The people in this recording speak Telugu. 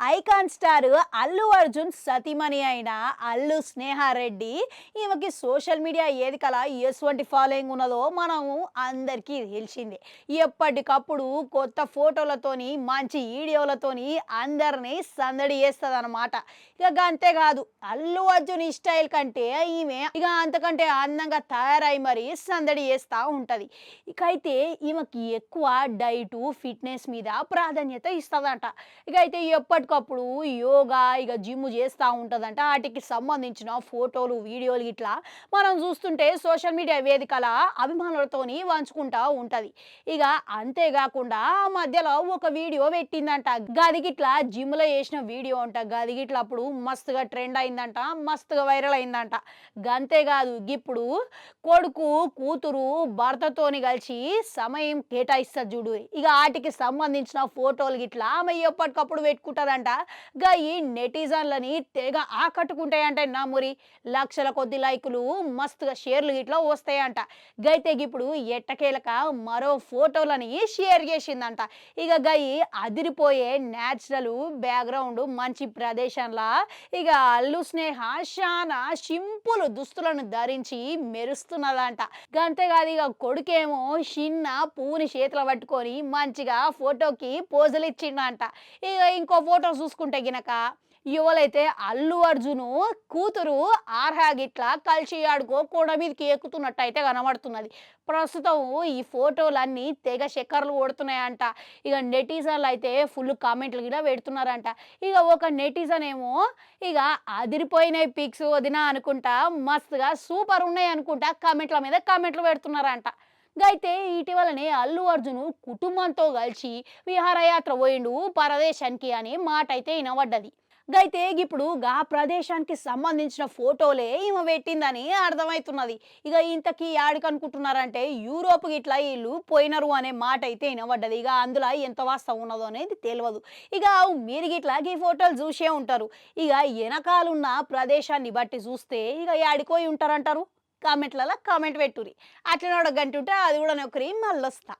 ఐకాన్ స్టార్ అల్లు అర్జున్ సతీమణి అయిన అల్లు స్నేహారెడ్డి ఈమెకి సోషల్ మీడియా ఏది కలా ఎటువంటి ఫాలోయింగ్ ఉన్నదో మనము అందరికీ తెలిసిందే. ఎప్పటికప్పుడు కొత్త ఫోటోలతోని మంచి వీడియోలతోని అందరినీ సందడి చేస్తుంది అనమాట. ఇక అంతేకాదు అల్లు అర్జున్ స్టైల్ కంటే ఈమె ఇక అంతకంటే అందంగా తయారై మరి సందడి చేస్తూ ఉంటుంది. ఇక అయితే ఈమెకి ఎక్కువ డైటు ఫిట్నెస్ మీద ప్రాధాన్యత ఇస్తుందంట. ఇక అయితే ఎప్పటికప్పుడు యోగా ఇక జిమ్ చేస్తూ ఉంటుందంట. వాటికి సంబంధించిన ఫోటోలు వీడియోలు ఇట్లా మనం చూస్తుంటే సోషల్ మీడియా వేదికల అభిమానులతోని పంచుకుంటూ ఉంటుంది. ఇక అంతేకాకుండా ఆ మధ్యలో ఒక వీడియో పెట్టిందంట. గది గిట్లా జిమ్లో చేసిన వీడియో అంట. గది గిట్ల అప్పుడు మస్తుగా ట్రెండ్ అయిందంట, మస్తుగా వైరల్ అయిందంట. గంతేకాదు ఇప్పుడు కొడుకు కూతురు భర్తతోని కలిసి సమయం కేటాయిస్తారు చూడు. ఇక వాటికి సంబంధించిన ఫోటోలు గిట్లా ఆమె ఎప్పటికప్పుడు పెట్టుకుంటుందంట. గా ఈ నెటిజన్లని తెగ ఆకట్టుకుంటాయంట. నమ్మురి లక్షల కొద్ది లైకులు మస్తుగా షేర్లు గిట్లా వస్తాయంట. గైతే ఇప్పుడు ఎట్టకేలక మరో ఫోటోలని షేర్ చేసిందంట. ఇక గై అదిరిపోయే న్యాచురల్ బ్యాక్గ్రౌండ్ మంచి ప్రదేశంలా ఇక అల్లు స్నేహ చాలా సింపుల్ దుస్తులను ధరించి మెరుస్తున్నదంట. అంతేకాదు ఇక కొడుకేమో చిన్న పువ్వుని చేతిలో పట్టుకొని మంచిగా ఫోటోకి పోజులు ఇచ్చిండంట. ఇక ఇంకో ఫోటో చూసుకుంటే గినక యువలైతే అల్లు అర్జును కూతురు ఆర్హా గిట్లా కలిసి ఆడుకో కొండ మీదకి ఎక్కుతున్నట్టు అయితే కనబడుతున్నది. ప్రస్తుతం ఈ ఫోటోలన్నీ తెగ చక్కర్లు కొడుతున్నాయంట. ఇక నెటిజన్లు అయితే ఫుల్ కామెంట్లు కూడా పెడుతున్నారంట. ఇక ఒక నెటిజన్ ఏమో ఇక అదిరిపోయినాయి పిక్స్ వదిన అనుకుంటా, మస్తుగా సూపర్ ఉన్నాయి అనుకుంటా కామెంట్ల మీద కామెంట్లు పెడుతున్నారంట. అయితే ఇటీవలనే అల్లు అర్జును కుటుంబంతో కలిసి విహారయాత్ర పోయిండు పరదేశానికి అనే మాట అయితే వినబడ్డది. అయితే ఇప్పుడు గా ప్రదేశానికి సంబంధించిన ఫోటోలే ఈమె పెట్టిందని అర్థమవుతున్నది. ఇక ఇంతకీ యాడికి అనుకుంటున్నారంటే యూరోప్ గిట్లా వీళ్ళు పోయినరు అనే మాట అయితే వినబడ్డది. ఇక అందులో ఎంత వాస్తవం ఉన్నదో అనేది తెలియదు. ఇక మీరు గిట్లా ఈ ఫోటోలు చూసే ఉంటారు. ఇక వెనకాలన్న ప్రదేశాన్ని బట్టి చూస్తే ఇక యాడికి పోయి ఉంటారంటారు. కామెంట్లలో కామెంట్ పెట్టుర్రి. అట్లనే ఒక గంట ఉంటే అది కూడా నొక్కరి మళ్ళొస్తా.